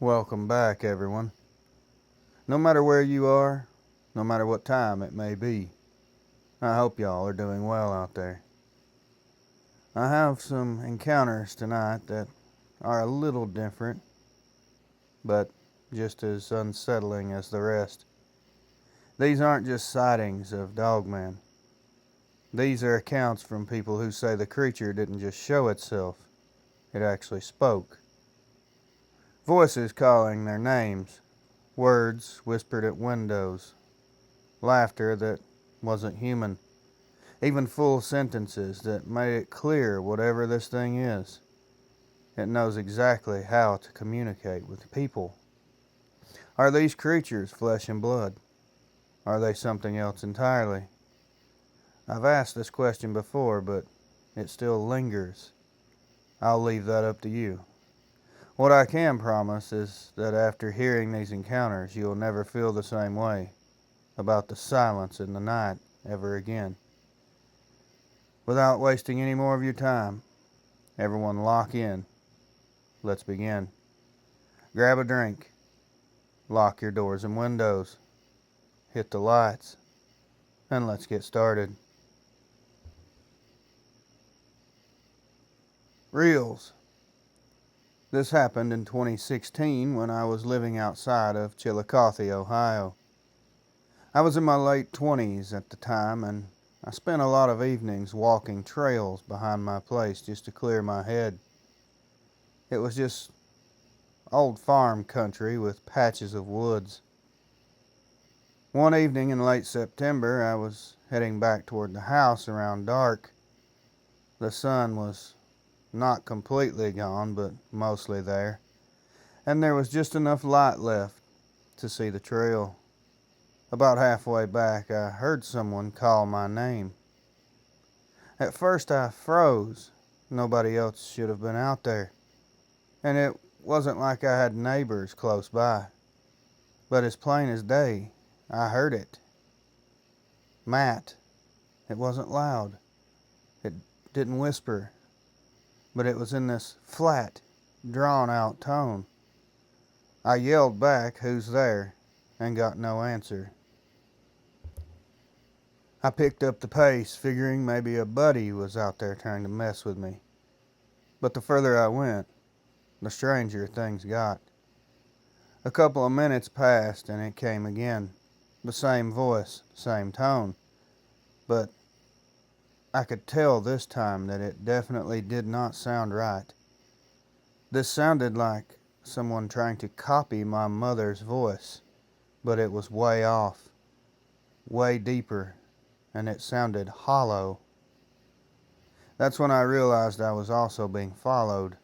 Welcome back, everyone. No matter where you are, no matter what time it may be, I hope y'all are doing well out there. I have some encounters tonight that are a little different, but just as unsettling as the rest. These aren't just sightings of Dogman. These are accounts from people who say the creature didn't just show itself, it actually spoke. Voices calling their names, words whispered at windows, laughter that wasn't human, even full sentences that made it clear whatever this thing is, it knows exactly how to communicate with people. Are these creatures flesh and blood? Are they something else entirely? I've asked this question before, but it still lingers. I'll leave that up to you. What I can promise is that after hearing these encounters, you'll never feel the same way about the silence in the night ever again. Without wasting any more of your time, everyone lock in. Let's begin. Grab a drink. Lock your doors and windows. Hit the lights. And let's get started. Reels. This happened in 2016 when I was living outside of Chillicothe, Ohio. I was in my late 20s at the time, and I spent a lot of evenings walking trails behind my place just to clear my head. It was just old farm country with patches of woods. One evening in late September, I was heading back toward the house around dark. The sun was not completely gone, but mostly there, and there was just enough light left to see the trail. About halfway back, I heard someone call my name. At first I froze. Nobody else should have been out there, and it wasn't like I had neighbors close by. But as plain as day, I heard it. Matt. It wasn't loud. It didn't whisper, but it was in this flat, drawn-out tone. I yelled back, "Who's there?" and got no answer. I picked up the pace, figuring maybe a buddy was out there trying to mess with me. But the further I went, the stranger things got. A couple of minutes passed and it came again. The same voice, same tone. But I could tell this time that it definitely did not sound right. This sounded like someone trying to copy my mother's voice, but it was way off, way deeper, and it sounded hollow. That's when I realized I was also being followed.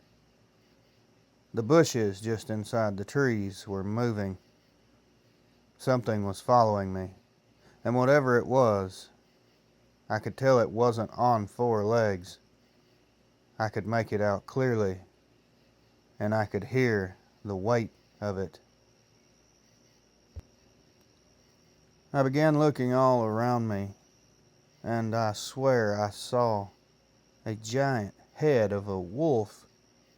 The bushes just inside the trees were moving. Something was following me, and whatever it was, I could tell it wasn't on four legs. I could make it out clearly, and I could hear the weight of it. I began looking all around me, and I swear I saw a giant head of a wolf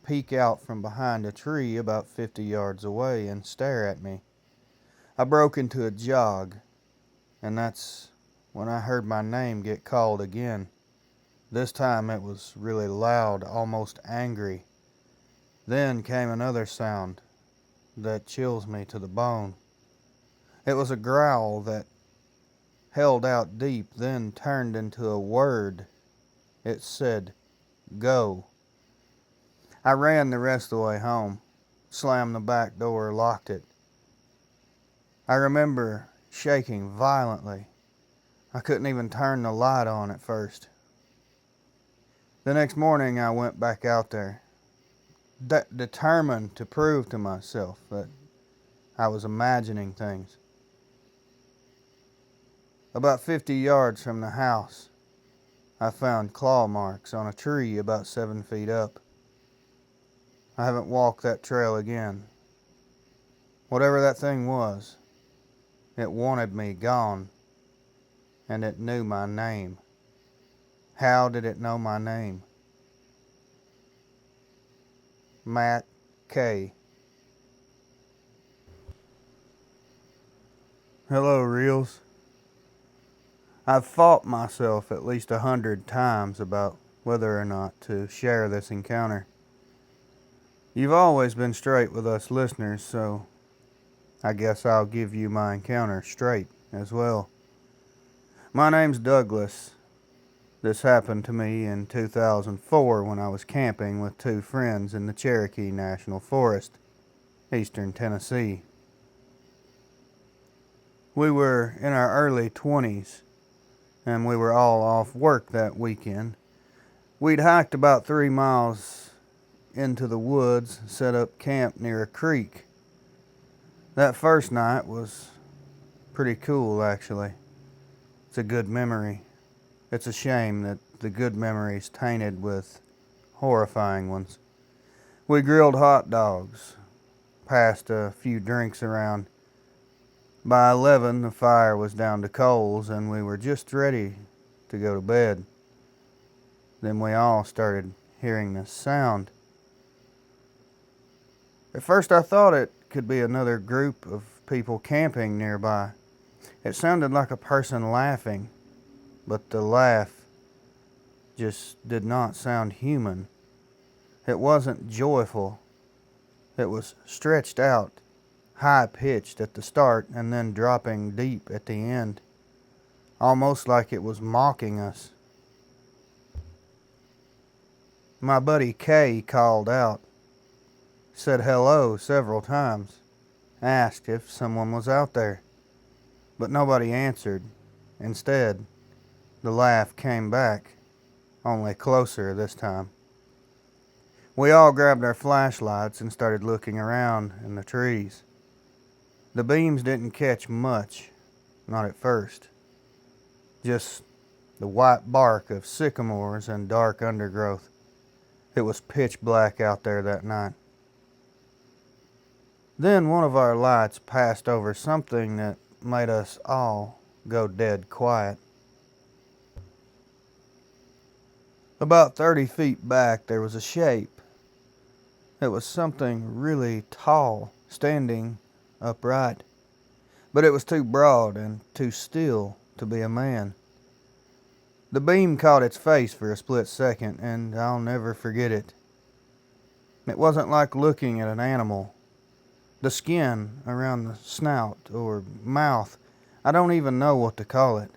peek out from behind a tree about 50 yards away and stare at me. I broke into a jog, and that's when I heard my name get called again. This time it was really loud, almost angry. Then came another sound that chills me to the bone. It was a growl that held out deep, then turned into a word. It said, "Go." I ran the rest of the way home, slammed the back door, locked it. I remember shaking violently. I couldn't even turn the light on at first. The next morning I went back out there, determined to prove to myself that I was imagining things. About 50 yards from the house, I found claw marks on a tree about 7 feet up. I haven't walked that trail again. Whatever that thing was, it wanted me gone, and it knew my name. How did it know my name? Matt K. Hello, Reels. I've fought myself at least 100 times about whether or not to share this encounter. You've always been straight with us listeners, so I guess I'll give you my encounter straight as well. My name's Douglas. This happened to me in 2004 when I was camping with two friends in the Cherokee National Forest, eastern Tennessee. We were in our early 20s, and we were all off work that weekend. We'd hiked about 3 miles into the woods, set up camp near a creek. That first night was pretty cool, actually. It's a good memory. It's a shame that the good memory's tainted with horrifying ones. We grilled hot dogs, passed a few drinks around. By 11, the fire was down to coals, and we were just ready to go to bed. Then we all started hearing this sound. At first I thought it could be another group of people camping nearby. It sounded like a person laughing, but the laugh just did not sound human. It wasn't joyful. It was stretched out, high-pitched at the start and then dropping deep at the end, almost like it was mocking us. My buddy Kay called out, said hello several times, asked if someone was out there, but nobody answered. Instead, the laugh came back, only closer this time. We all grabbed our flashlights and started looking around in the trees. The beams didn't catch much, not at first. Just the white bark of sycamores and dark undergrowth. It was pitch black out there that night. Then one of our lights passed over something that made us all go dead quiet. About 30 feet back there was a shape. It was something really tall, standing upright. But it was too broad and too still to be a man. The beam caught its face for a split second, and I'll never forget it. It wasn't like looking at an animal. The skin around the snout or mouth, I don't even know what to call it.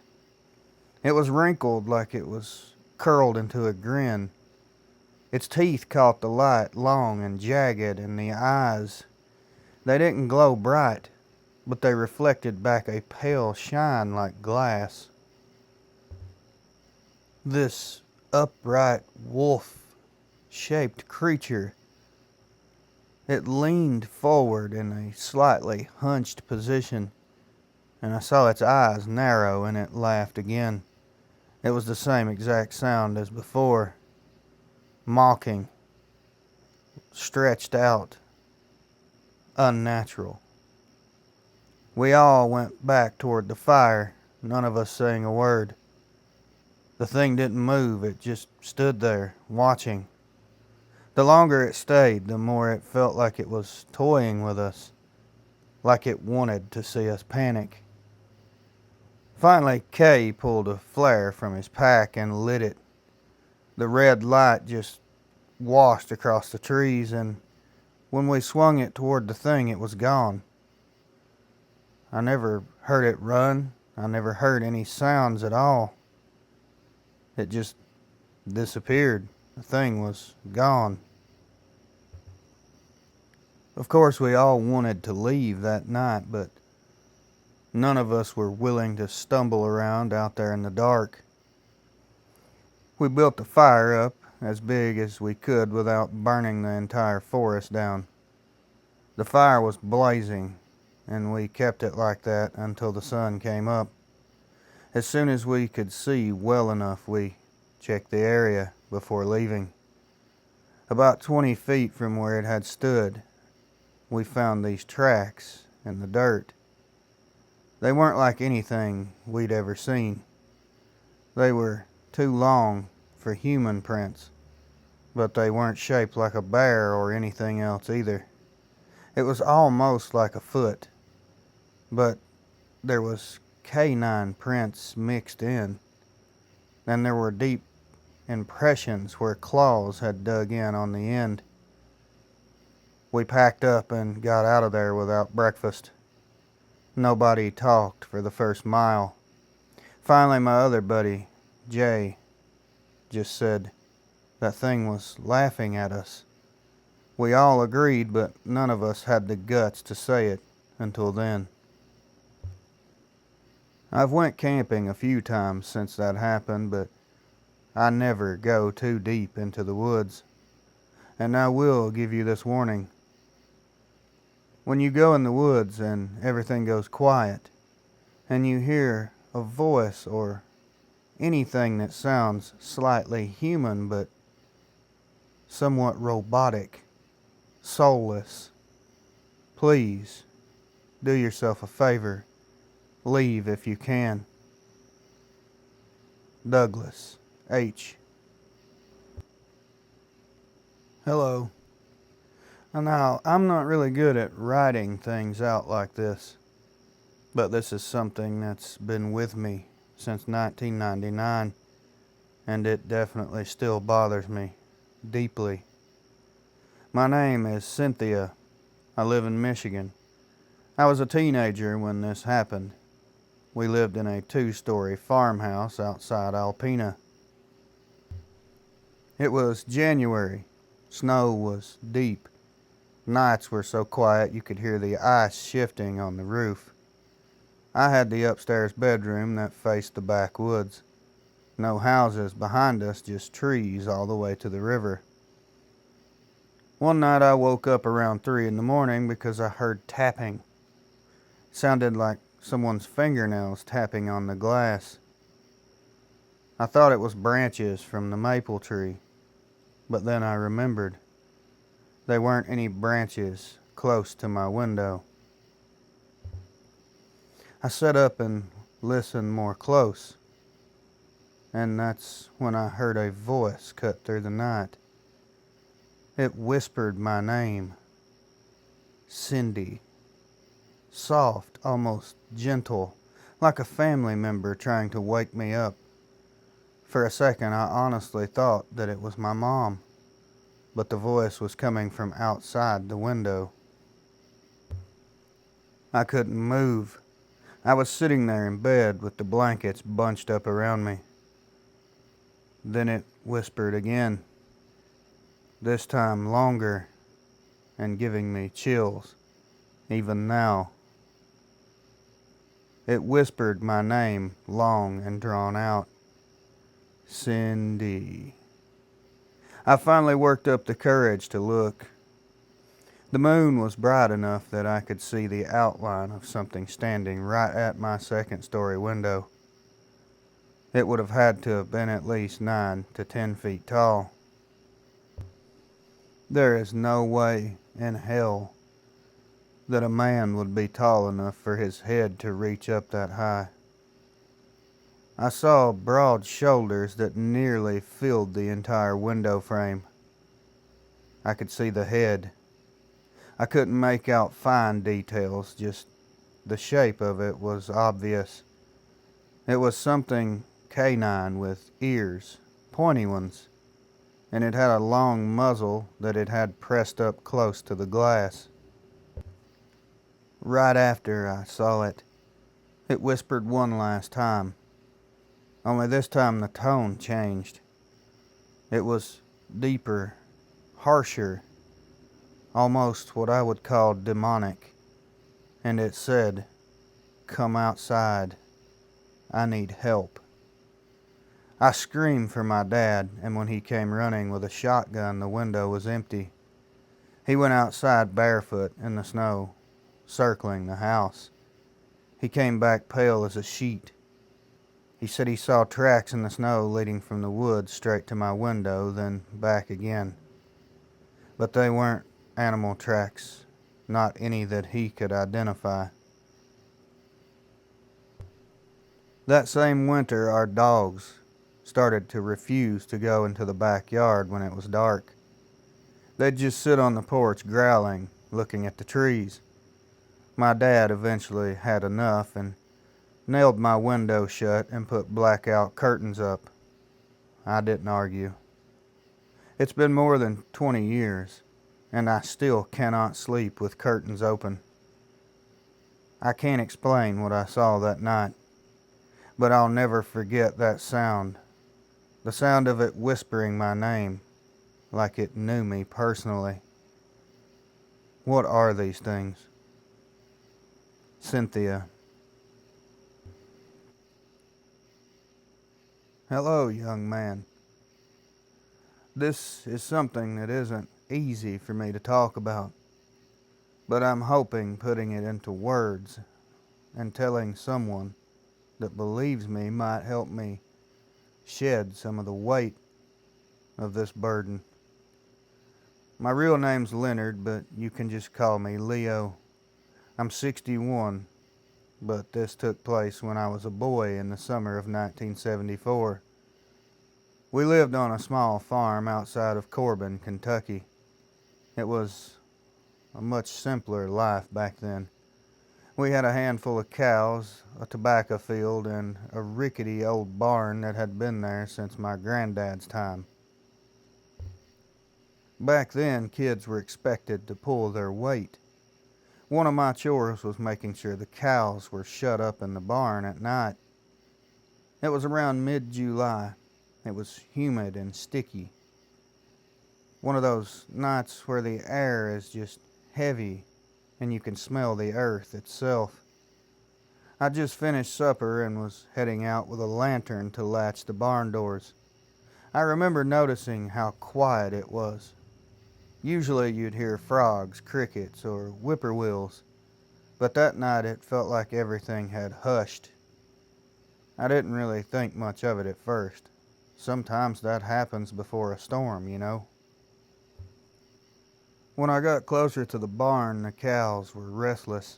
It was wrinkled like it was curled into a grin. Its teeth caught the light, long and jagged, and the eyes, they didn't glow bright, but they reflected back a pale shine like glass. This upright wolf-shaped creature, it leaned forward in a slightly hunched position, and I saw its eyes narrow, and it laughed again. It was the same exact sound as before. Mocking, stretched out, unnatural. We all went back toward the fire, none of us saying a word. The thing didn't move, it just stood there, watching. The longer it stayed, the more it felt like it was toying with us, like it wanted to see us panic. Finally, Kay pulled a flare from his pack and lit it. The red light just washed across the trees, and when we swung it toward the thing, it was gone. I never heard it run. I never heard any sounds at all. It just disappeared. The thing was gone. Of course, we all wanted to leave that night, but none of us were willing to stumble around out there in the dark. We built the fire up as big as we could without burning the entire forest down. The fire was blazing, and we kept it like that until the sun came up. As soon as we could see well enough, we checked the area before leaving. About 20 feet from where it had stood, we found these tracks in the dirt. They weren't like anything we'd ever seen. They were too long for human prints, but they weren't shaped like a bear or anything else either. It was almost like a foot, but there was canine prints mixed in, and there were deep impressions where claws had dug in on the end. We packed up and got out of there without breakfast. Nobody talked for the first mile. Finally, my other buddy, Jay, just said that thing was laughing at us. We all agreed, but none of us had the guts to say it until then. I've went camping a few times since that happened, but I never go too deep into the woods. And I will give you this warning. When you go in the woods and everything goes quiet, and you hear a voice or anything that sounds slightly human but somewhat robotic, soulless, please do yourself a favor. Leave if you can. Douglas H. Hello. Now, I'm not really good at writing things out like this, but this is something that's been with me since 1999, and it definitely still bothers me deeply. My name is Cynthia. I live in Michigan. I was a teenager when this happened. We lived in a 2-story farmhouse outside Alpena. It was January. Snow was deep. Nights were so quiet you could hear the ice shifting on the roof. I had the upstairs bedroom that faced the backwoods. No houses behind us, just trees all the way to the river. One night I woke up around 3 in the morning because I heard tapping. It sounded like someone's fingernails tapping on the glass. I thought it was branches from the maple tree, but then I remembered. There weren't any branches close to my window. I sat up and listened more close, and that's when I heard a voice cut through the night. It whispered my name, Cindy. Soft, almost gentle, like a family member trying to wake me up. For a second, I honestly thought that it was my mom, but the voice was coming from outside the window. I couldn't move. I was sitting there in bed with the blankets bunched up around me. Then it whispered again, this time longer and giving me chills, even now. It whispered my name, long and drawn out. Cindy. I finally worked up the courage to look. The moon was bright enough that I could see the outline of something standing right at my 2nd-story window. It would have had to have been at least 9 to 10 feet tall. There is no way in hell that a man would be tall enough for his head to reach up that high. I saw broad shoulders that nearly filled the entire window frame. I could see the head. I couldn't make out fine details, just the shape of it was obvious. It was something canine with ears, pointy ones, and it had a long muzzle that it had pressed up close to the glass. Right after I saw it, it whispered one last time. Only this time the tone changed. It was deeper, harsher, almost what I would call demonic. And it said, "Come outside. I need help." I screamed for my dad, and when he came running with a shotgun, the window was empty. He went outside barefoot in the snow, circling the house. He came back pale as a sheet. He said he saw tracks in the snow leading from the woods straight to my window, then back again. But they weren't animal tracks, not any that he could identify. That same winter, our dogs started to refuse to go into the backyard when it was dark. They'd just sit on the porch growling, looking at the trees. My dad eventually had enough, and nailed my window shut, and put blackout curtains up. I didn't argue. It's been more than 20 years, and I still cannot sleep with curtains open. I can't explain what I saw that night, but I'll never forget that sound. The sound of it whispering my name, like it knew me personally. What are these things? Cynthia. Hello, young man. This is something that isn't easy for me to talk about, but I'm hoping putting it into words and telling someone that believes me might help me shed some of the weight of this burden. My real name's Leonard, but you can just call me Leo. I'm 61, but this took place when I was a boy in the summer of 1974. We lived on a small farm outside of Corbin, Kentucky. It was a much simpler life back then. We had a handful of cows, a tobacco field, and a rickety old barn that had been there since my granddad's time. Back then, kids were expected to pull their weight. One of my chores was making sure the cows were shut up in the barn at night. It was around mid-July. It was humid and sticky. One of those nights where the air is just heavy and you can smell the earth itself. I just finished supper and was heading out with a lantern to latch the barn doors. I remember noticing how quiet it was. Usually you'd hear frogs, crickets, or whippoorwills, but that night it felt like everything had hushed. I didn't really think much of it at first. Sometimes that happens before a storm, you know. When I got closer to the barn, the cows were restless.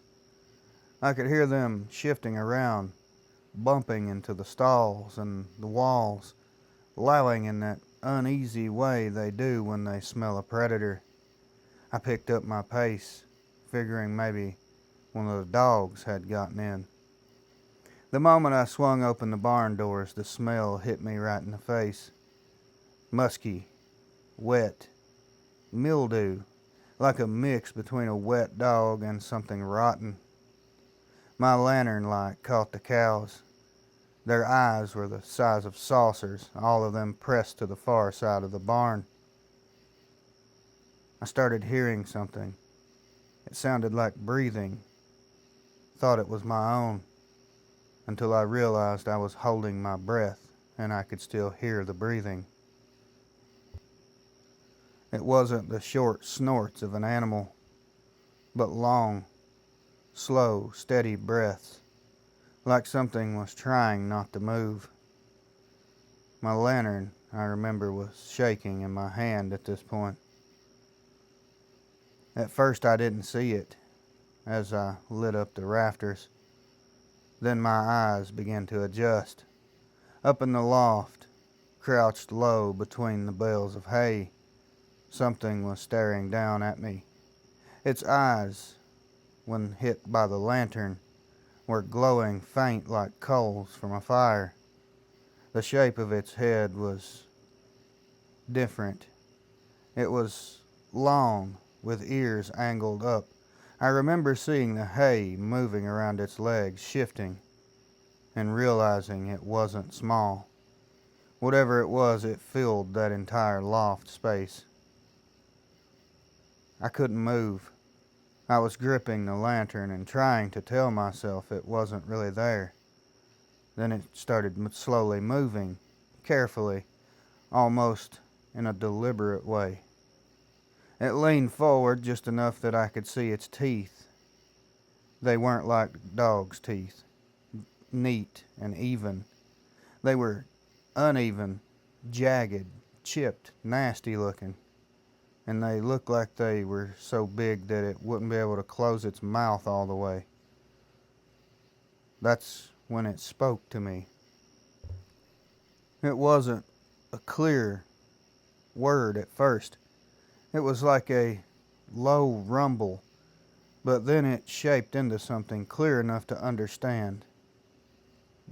I could hear them shifting around, bumping into the stalls and the walls, lowing in that uneasy way they do when they smell a predator. I picked up my pace, figuring maybe one of the dogs had gotten in. The moment I swung open the barn doors, the smell hit me right in the face. Musky, wet, mildew, like a mix between a wet dog and something rotten. My lantern light caught the cows. Their eyes were the size of saucers, all of them pressed to the far side of the barn. I started hearing something. It sounded like breathing. Thought it was my own, until I realized I was holding my breath and I could still hear the breathing. It wasn't the short snorts of an animal, but long, slow, steady breaths, like something was trying not to move. My lantern, I remember, was shaking in my hand at this point. At first I didn't see it as I lit up the rafters. Then my eyes began to adjust. Up in the loft, crouched low between the bales of hay, something was staring down at me. Its eyes, when hit by the lantern, were glowing faint like coals from a fire. The shape of its head was different. It was long, with ears angled up. I remember seeing the hay moving around its legs, shifting, and realizing it wasn't small. Whatever it was, it filled that entire loft space. I couldn't move. I was gripping the lantern and trying to tell myself it wasn't really there. Then it started slowly moving, carefully, almost in a deliberate way. It leaned forward just enough that I could see its teeth. They weren't like dogs' teeth, neat and even. They were uneven, jagged, chipped, nasty looking. And they looked like they were so big that it wouldn't be able to close its mouth all the way. That's when it spoke to me. It wasn't a clear word at first. It was like a low rumble, but then it shaped into something clear enough to understand.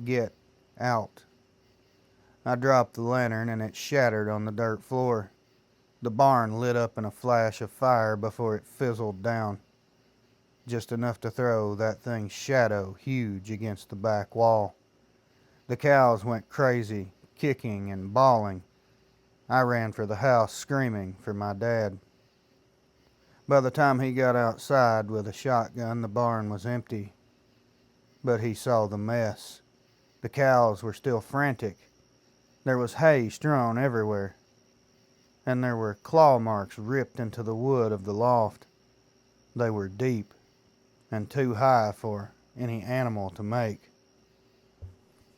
Get out. I dropped the lantern and it shattered on the dirt floor. The barn lit up in a flash of fire before it fizzled down, just enough to throw that thing's shadow huge against the back wall. The cows went crazy, kicking and bawling. I ran for the house, screaming for my dad. By the time he got outside with a shotgun, the barn was empty. But he saw the mess. The cows were still frantic. There was hay strewn everywhere, and there were claw marks ripped into the wood of the loft. They were deep and too high for any animal to make,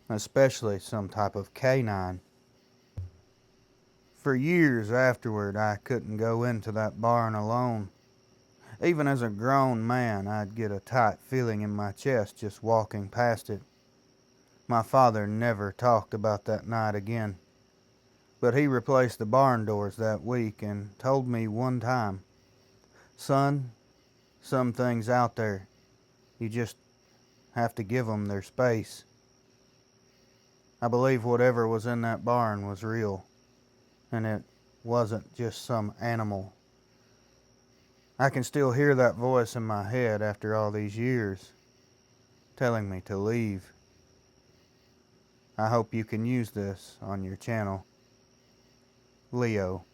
especially some type of canine. For years afterward, I couldn't go into that barn alone. Even as a grown man, I'd get a tight feeling in my chest just walking past it. My father never talked about that night again, but he replaced the barn doors that week and told me one time, "Son, some things out there, you just have to give them their space." I believe whatever was in that barn was real, and it wasn't just some animal. I can still hear that voice in my head after all these years, telling me to leave. I hope you can use this on your channel. Leo.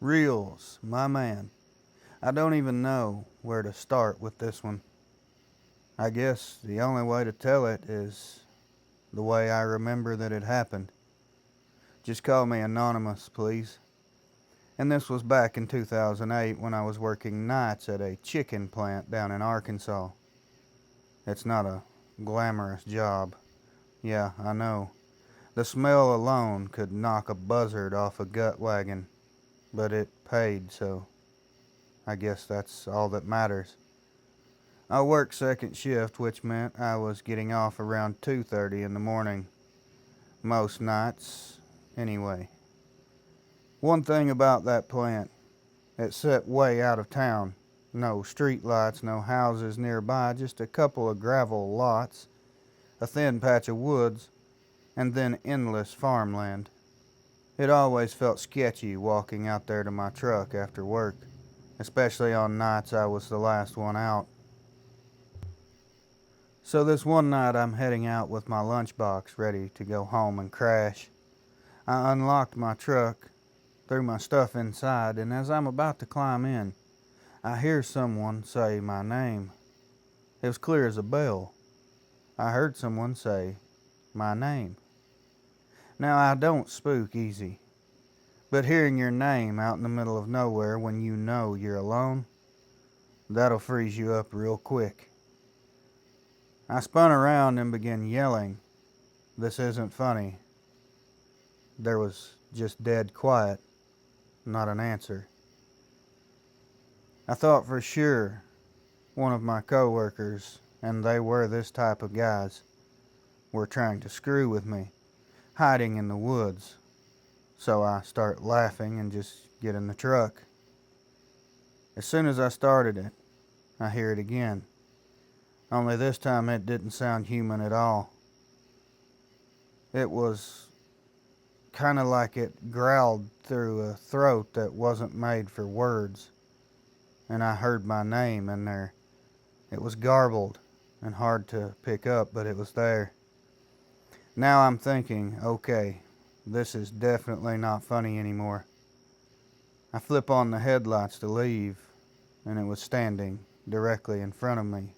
Reels, my man. I don't even know where to start with this one. I guess the only way to tell it is the way I remember that it happened. Just call me Anonymous, please. And this was back in 2008 when I was working nights at a chicken plant down in Arkansas. It's not a glamorous job. Yeah, I know. The smell alone could knock a buzzard off a gut wagon, but it paid, so I guess that's all that matters. I worked second shift, which meant I was getting off around 2:30 in the morning. Most nights, anyway. One thing about that plant, it set way out of town. No street lights, no houses nearby, just a couple of gravel lots, a thin patch of woods, and then endless farmland. It always felt sketchy walking out there to my truck after work, especially on nights I was the last one out. So this one night I'm heading out with my lunchbox ready to go home and crash. I unlocked my truck, threw my stuff inside, and as I'm about to climb in, I hear someone say my name. It was clear as a bell. I heard someone say my name. Now I don't spook easy, but hearing your name out in the middle of nowhere when you know you're alone, that'll freeze you up real quick. I spun around and began yelling, "This isn't funny." There was just dead quiet, not an answer. I thought for sure one of my coworkers, and they were this type of guys, were trying to screw with me, hiding in the woods. So I start laughing and just get in the truck. As soon as I started it, I hear it again. Only this time it didn't sound human at all. It was kind of like it growled through a throat that wasn't made for words. And I heard my name in there. It was garbled and hard to pick up, but it was there. Now I'm thinking, okay, this is definitely not funny anymore. I flip on the headlights to leave, and it was standing directly in front of me.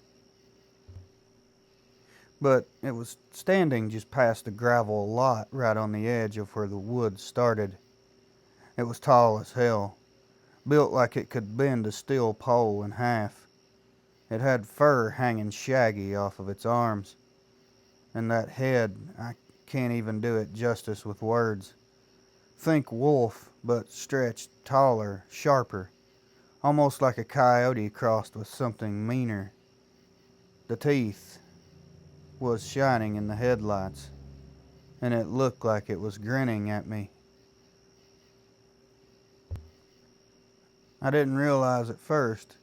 But it was standing just past the gravel lot right on the edge of where the woods started. It was tall as hell, built like it could bend a steel pole in half. It had fur hanging shaggy off of its arms, and that head, I can't even do it justice with words. Think wolf, but stretched taller, sharper, almost like a coyote crossed with something meaner. The teeth was shining in the headlights, and it looked like it was grinning at me. I didn't realize at first,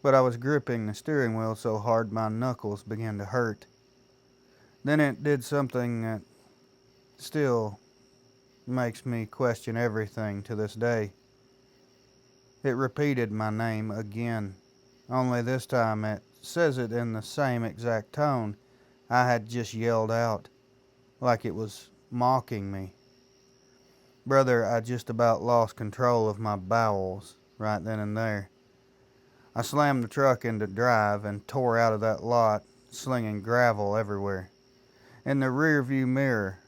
but I was gripping the steering wheel so hard my knuckles began to hurt. Then it did something that still makes me question everything to this day. It repeated my name again, only this time it says it in the same exact tone I had just yelled out, like it was mocking me. Brother, I just about lost control of my bowels right then and there. I slammed the truck into drive and tore out of that lot, slinging gravel everywhere. In the rear view mirror,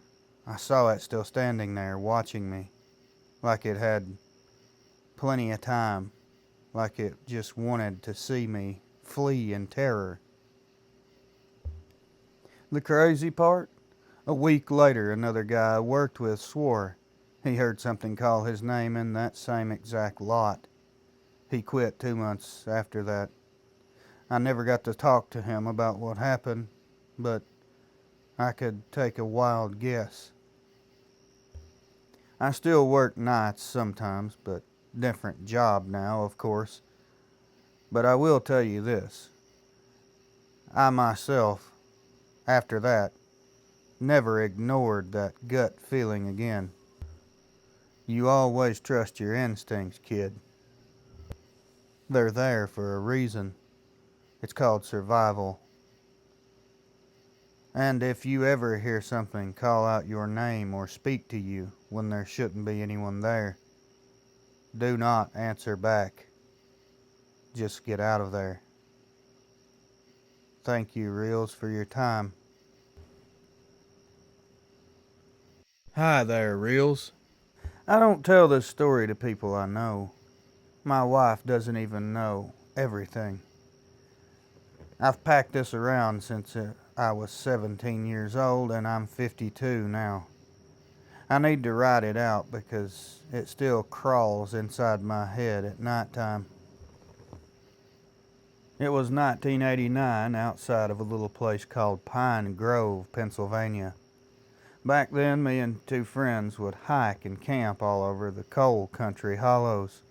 I saw it still standing there, watching me, like it had plenty of time, like it just wanted to see me flee in terror. The crazy part? A week later, another guy I worked with swore he heard something call his name in that same exact lot. He quit 2 months after that. I never got to talk to him about what happened, but I could take a wild guess. I still work nights sometimes, but different job now, of course. But I will tell you this. I myself, after that, never ignored that gut feeling again. You always trust your instincts, kid. They're there for a reason. It's called survival. And if you ever hear something call out your name or speak to you when there shouldn't be anyone there, do not answer back. Just get out of there. Thank you, Reels, for your time. Hi there, Reels. I don't tell this story to people I know. My wife doesn't even know everything. I've packed this around since I was 17 years old, and I'm 52 now. I need to write it out because it still crawls inside my head at nighttime. It was 1989 outside of a little place called Pine Grove, Pennsylvania. Back then, me and two friends would hike and camp all over the coal country hollows.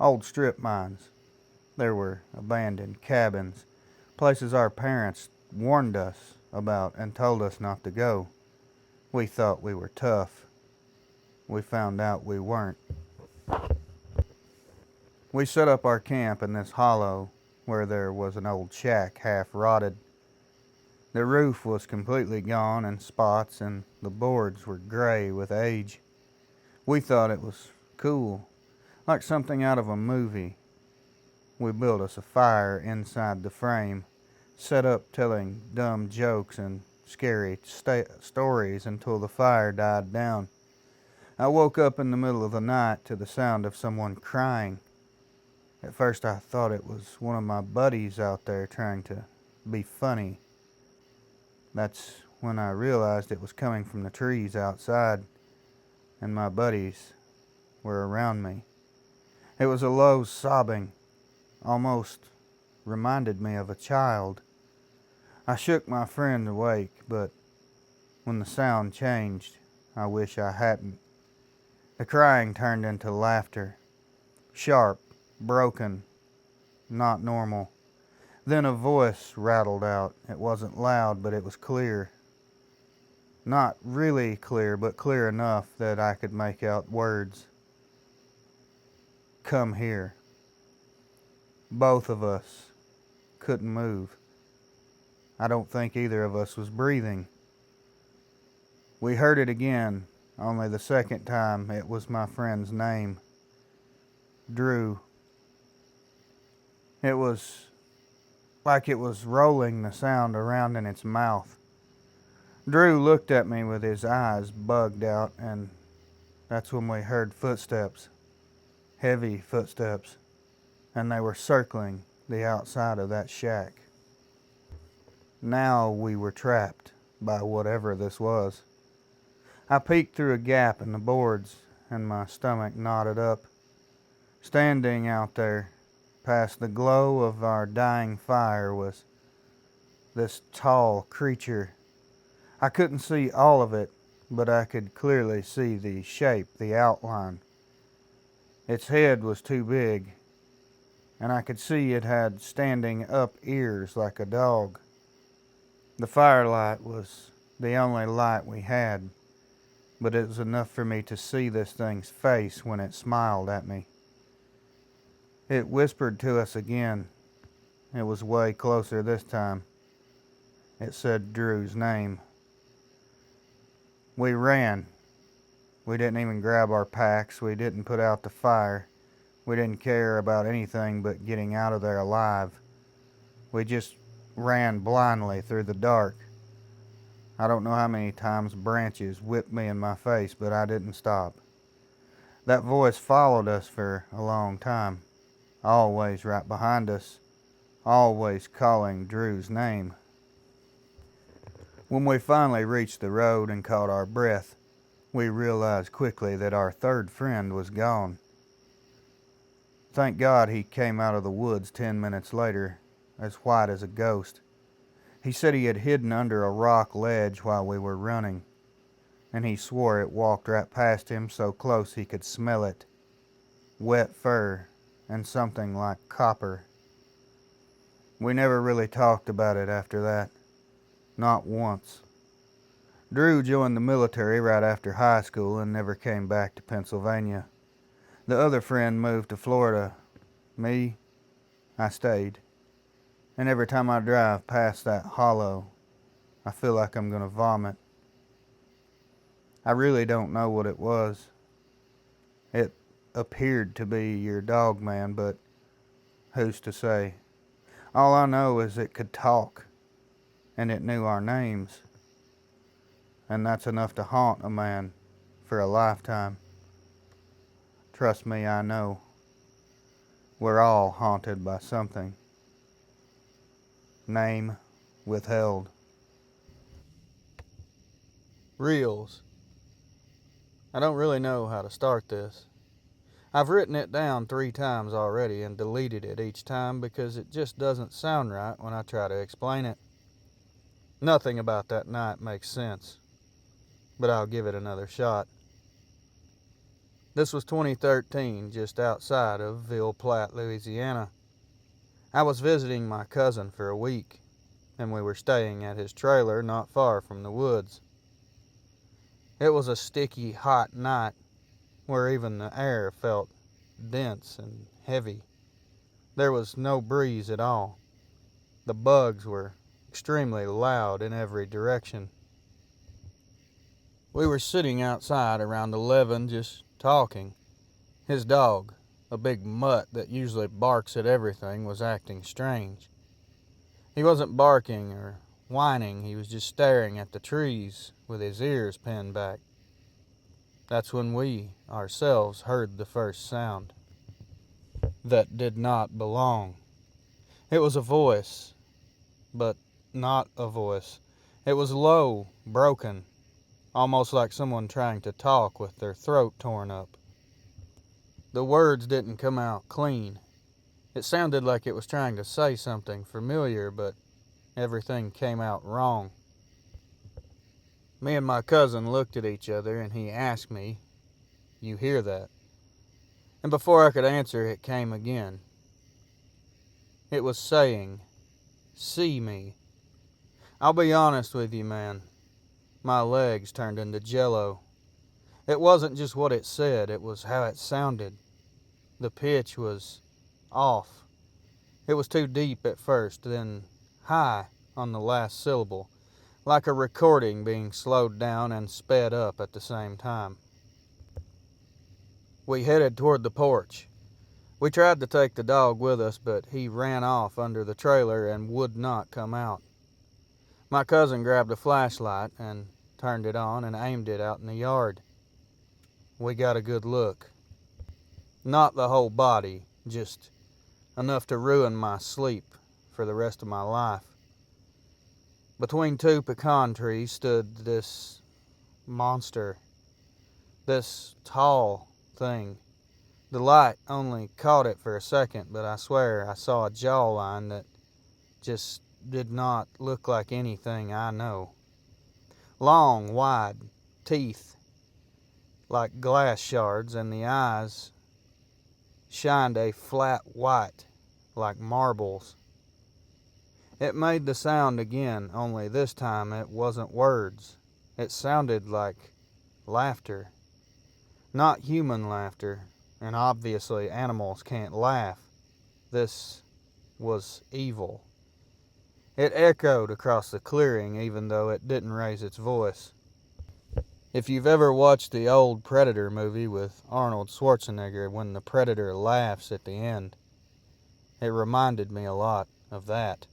Old strip mines. There were abandoned cabins, places our parents warned us about and told us not to go. We thought we were tough. We found out we weren't. We set up our camp in this hollow where there was an old shack half rotted. The roof was completely gone in spots and the boards were gray with age. We thought it was cool, like something out of a movie. We built us a fire inside the frame, set up telling dumb jokes and scary stories until the fire died down. I woke up in the middle of the night to the sound of someone crying. At first I thought it was one of my buddies out there trying to be funny. That's when I realized it was coming from the trees outside, and my buddies were around me. It was a low sobbing, almost reminded me of a child. I shook my friend awake, but when the sound changed, I wish I hadn't. The crying turned into laughter, sharp, broken, not normal. Then a voice rattled out. It wasn't loud, but it was clear. Not really clear, but clear enough that I could make out words. Come here. Both of us couldn't move. I don't think either of us was breathing. We heard it again, only the second time it was my friend's name. Drew. It was like it was rolling the sound around in its mouth. Drew looked at me with his eyes bugged out, and that's when we heard footsteps, heavy footsteps, and they were circling the outside of that shack. Now we were trapped by whatever this was. I peeked through a gap in the boards, and my stomach knotted up. Standing out there, past the glow of our dying fire, was this tall creature. I couldn't see all of it, but I could clearly see the shape, the outline. Its head was too big. and I could see it had standing up ears like a dog. The firelight was the only light we had, but it was enough for me to see this thing's face when it smiled at me. It whispered to us again. It was way closer this time. It said Drew's name. We ran. We didn't even grab our packs. We didn't put out the fire. We didn't care about anything but getting out of there alive. We just ran blindly through the dark. I don't know how many times branches whipped me in my face, but I didn't stop. That voice followed us for a long time, always right behind us, always calling Drew's name. When we finally reached the road and caught our breath, we realized quickly that our third friend was gone. Thank God he came out of the woods 10 minutes later, as white as a ghost. He said he had hidden under a rock ledge while we were running, and he swore it walked right past him so close he could smell it. Wet fur and something like copper. We never really talked about it after that. Not once. Drew joined the military right after high school and never came back to Pennsylvania. The other friend moved to Florida. Me, I stayed. And every time I drive past that hollow, I feel like I'm gonna vomit. I really don't know what it was. It appeared to be your Dogman, but who's to say? All I know is it could talk, and it knew our names. And that's enough to haunt a man for a lifetime. Trust me, I know. We're all haunted by something. Name withheld. Reels. I don't really know how to start this. I've written it down 3 times already and deleted it each time because it just doesn't sound right when I try to explain it. Nothing about that night makes sense, but I'll give it another shot. This was 2013, just outside of Ville Platte, Louisiana. I was visiting my cousin for a week, and we were staying at his trailer not far from the woods. It was a sticky, hot night where even the air felt dense and heavy. There was no breeze at all. The bugs were extremely loud in every direction. We were sitting outside around 11 just talking. His dog, a big mutt that usually barks at everything, was acting strange. He wasn't barking or whining, he was just staring at the trees with his ears pinned back. That's when we, ourselves, heard the first sound that did not belong. It was a voice, but not a voice. It was low, broken, almost like someone trying to talk with their throat torn up. The words didn't come out clean. It sounded like it was trying to say something familiar, but everything came out wrong. Me and my cousin looked at each other and he asked me, "You hear that?" And before I could answer, it came again. It was saying, "See me." I'll be honest with you, man. My legs turned into jello. It wasn't just what it said, it was how it sounded. The pitch was off. It was too deep at first, then high on the last syllable, like a recording being slowed down and sped up at the same time. We headed toward the porch. We tried to take the dog with us, but he ran off under the trailer and would not come out. My cousin grabbed a flashlight and turned it on and aimed it out in the yard. We got a good look. Not the whole body, just enough to ruin my sleep for the rest of my life. Between 2 pecan trees stood this monster, this tall thing. The light only caught it for a second, but I swear I saw a jawline that just did not look like anything I know. Long, wide teeth like glass shards, and the eyes shined a flat white like marbles. It made the sound again, only this time it wasn't words. It sounded like laughter. Not human laughter, and obviously animals can't laugh. This was evil. It echoed across the clearing even though it didn't raise its voice. If you've ever watched the old Predator movie with Arnold Schwarzenegger when the Predator laughs at the end, it reminded me a lot of that.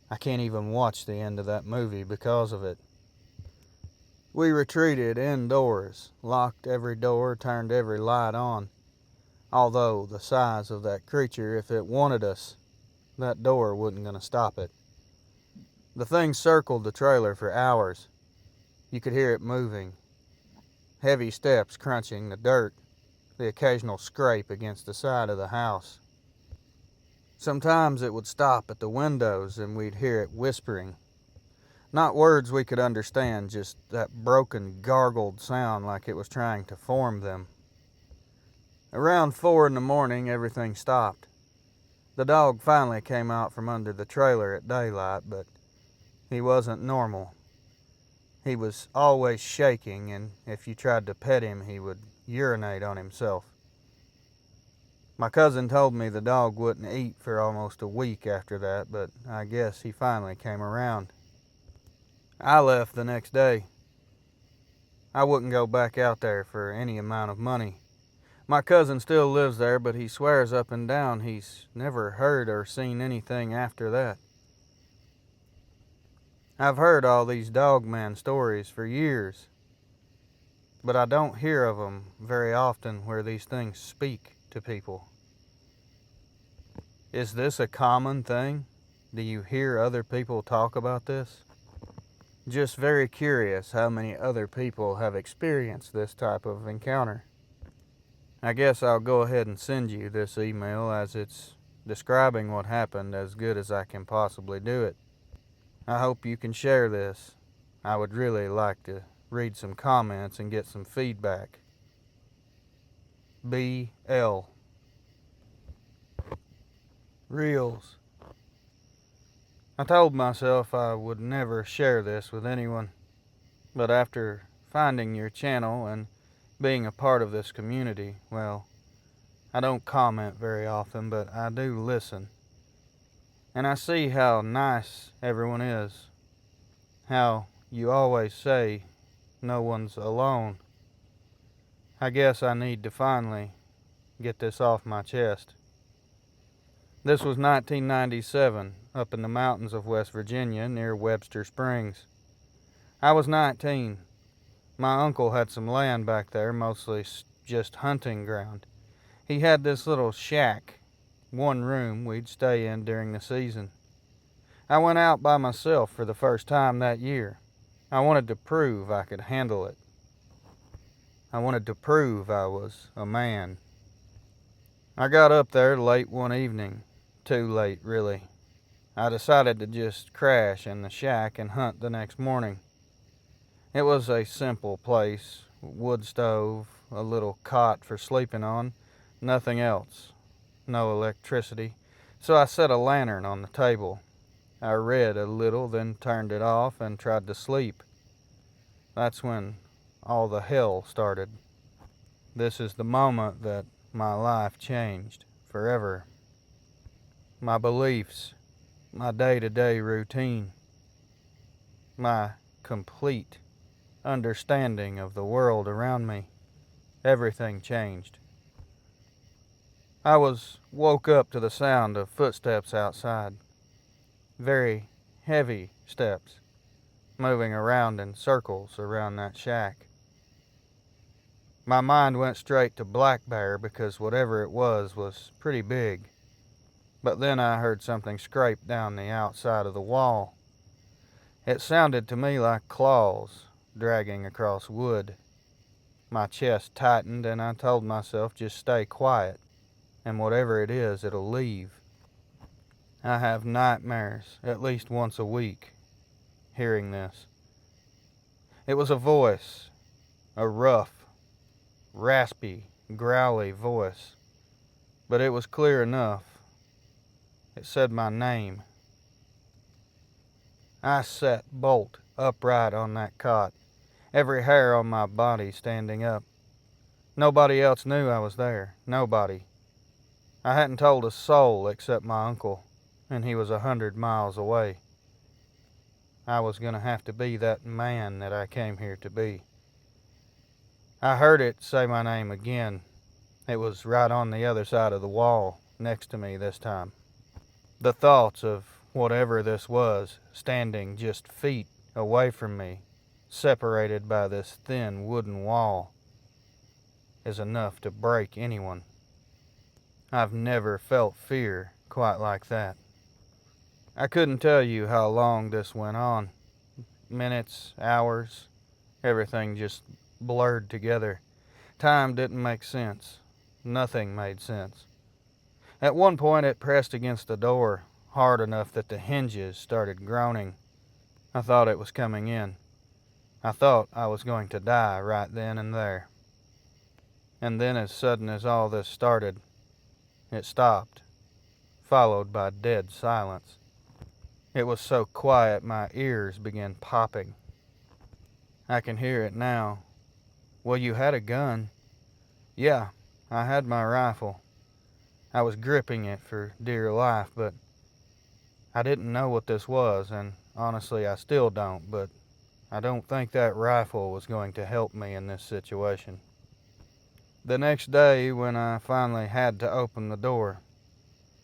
I can't even watch the end of that movie because of it. We retreated indoors, locked every door, turned every light on. Although the size of that creature, if it wanted us, that door wasn't going to stop it. The thing circled the trailer for hours. You could hear it moving. Heavy steps crunching the dirt, the occasional scrape against the side of the house. Sometimes it would stop at the windows and we'd hear it whispering. Not words we could understand, just that broken, gargled sound like it was trying to form them. Around 4 a.m, everything stopped. The dog finally came out from under the trailer at daylight, but he wasn't normal. He was always shaking, and if you tried to pet him, he would urinate on himself. My cousin told me the dog wouldn't eat for almost a week after that, but I guess he finally came around. I left the next day. I wouldn't go back out there for any amount of money. My cousin still lives there, but he swears up and down he's never heard or seen anything after that. I've heard all these Dogman stories for years, but I don't hear of them very often where these things speak to people. Is this a common thing? Do you hear other people talk about this? Just very curious how many other people have experienced this type of encounter. I guess I'll go ahead and send you this email as it's describing what happened as good as I can possibly do it. I hope you can share this. I would really like to read some comments and get some feedback. BL. Reels. I told myself I would never share this with anyone, but after finding your channel and being a part of this community, well, I don't comment very often, but I do listen. And I see how nice everyone is, how you always say no one's alone. I guess I need to finally get this off my chest. This was 1997, up in the mountains of West Virginia near Webster Springs. I was 19. My uncle had some land back there, mostly just hunting ground. He had this little shack, one room we'd stay in during the season. I went out by myself for the first time that year. I wanted to prove I could handle it. I wanted to prove I was a man. I got up there late one evening. Too late, really. I decided to just crash in the shack and hunt the next morning. It was a simple place, wood stove, a little cot for sleeping on, nothing else, no electricity. So I set a lantern on the table. I read a little, then turned it off and tried to sleep. That's when all the hell started. This is the moment that my life changed forever. My beliefs, my day-to-day routine, my complete understanding of the world around me, everything changed. I woke up to the sound of footsteps outside, very heavy steps, moving around in circles around that shack. My mind went straight to Black Bear because whatever it was pretty big. But then I heard something scrape down the outside of the wall. It sounded to me like claws dragging across wood. My chest tightened and I told myself just stay quiet, and whatever it is, it'll leave. I have nightmares at least once a week hearing this. It was a voice, a rough, raspy, growly voice, but it was clear enough. It said my name. I sat bolt upright on that cot, every hair on my body standing up. Nobody else knew I was there. Nobody. I hadn't told a soul except my uncle, and he was 100 miles away. I was going to have to be that man that I came here to be. I heard it say my name again. It was right on the other side of the wall, next to me this time. The thoughts of whatever this was, standing just feet away from me, separated by this thin wooden wall, is enough to break anyone. I've never felt fear quite like that. I couldn't tell you how long this went on. Minutes, hours, everything just blurred together. Time didn't make sense. Nothing made sense. At one point it pressed against the door hard enough that the hinges started groaning. I thought it was coming in. I thought I was going to die right then and there. And then as sudden as all this started, it stopped, followed by dead silence. It was so quiet my ears began popping. I can hear it now. Well, you had a gun. Yeah, I had my rifle. I was gripping it for dear life, but I didn't know what this was, and honestly I still don't, but I don't think that rifle was going to help me in this situation. The next day, when I finally had to open the door,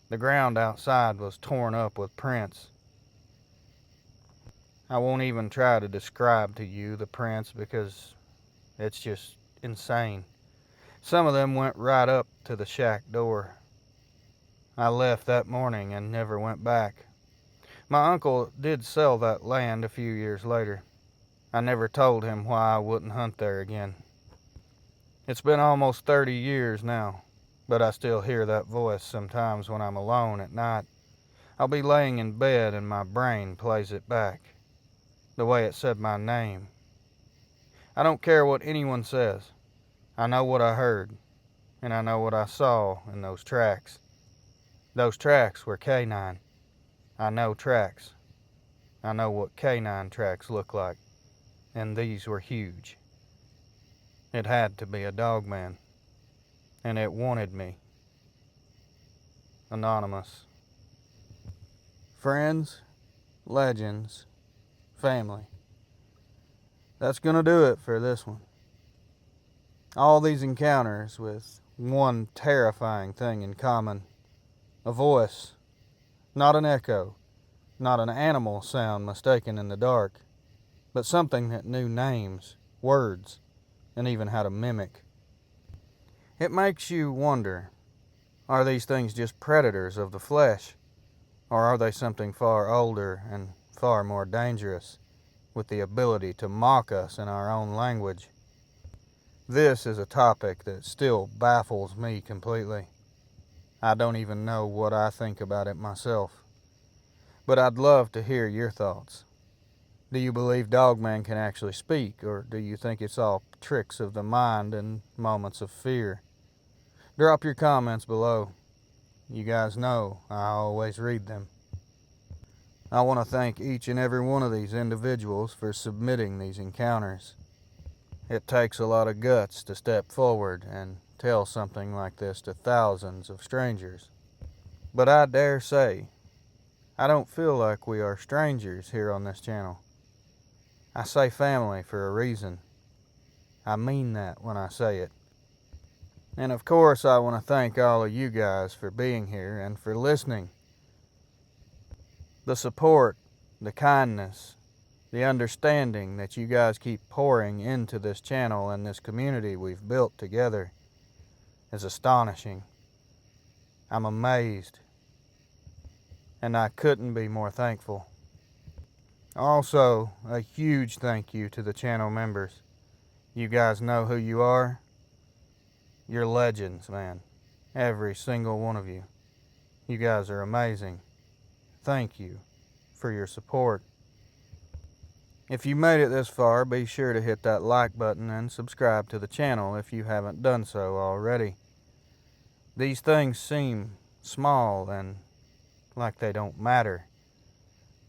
the ground outside was torn up with prints. I won't even try to describe to you the prints because it's just insane. Some of them went right up to the shack door. I left that morning and never went back. My uncle did sell that land a few years later. I never told him why I wouldn't hunt there again. It's been almost 30 years now, but I still hear that voice sometimes when I'm alone at night. I'll be laying in bed and my brain plays it back, the way it said my name. I don't care what anyone says. I know what I heard, and I know what I saw in those tracks. Those tracks were canine. I know tracks. I know what canine tracks look like, and these were huge. It had to be a Dogman, and it wanted me. Anonymous. Friends, legends, family. That's gonna do it for this one. All these encounters with one terrifying thing in common. A voice, not an echo, not an animal sound mistaken in the dark, but something that knew names, words, and even how to mimic. It makes you wonder, are these things just predators of the flesh, or are they something far older and far more dangerous, with the ability to mock us in our own language? This is a topic that still baffles me completely. I don't even know what I think about it myself. But I'd love to hear your thoughts. Do you believe Dogman can actually speak, or do you think it's all tricks of the mind and moments of fear? Drop your comments below. You guys know I always read them. I want to thank each and every one of these individuals for submitting these encounters. It takes a lot of guts to step forward and tell something like this to thousands of strangers. But I dare say, I don't feel like we are strangers here on this channel. I say family for a reason. I mean that when I say it. And of course, I want to thank all of you guys for being here and for listening. The support, the kindness, the understanding that you guys keep pouring into this channel and this community we've built together is astonishing. I'm amazed, and I couldn't be more thankful. Also, a huge thank you to the channel members. You guys know who you are. You're legends, man. Every single one of you. You guys are amazing. Thank you for your support. If you made it this far, be sure to hit that like button and subscribe to the channel if you haven't done so already. These things seem small and like they don't matter.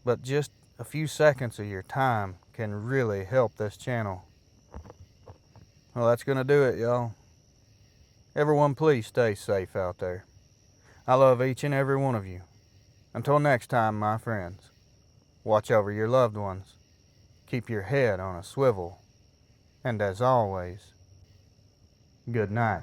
But just a few seconds of your time can really help this channel. Well, that's gonna do it, y'all. Everyone, please stay safe out there. I love each and every one of you. Until next time, my friends, watch over your loved ones, keep your head on a swivel, and as always, good night.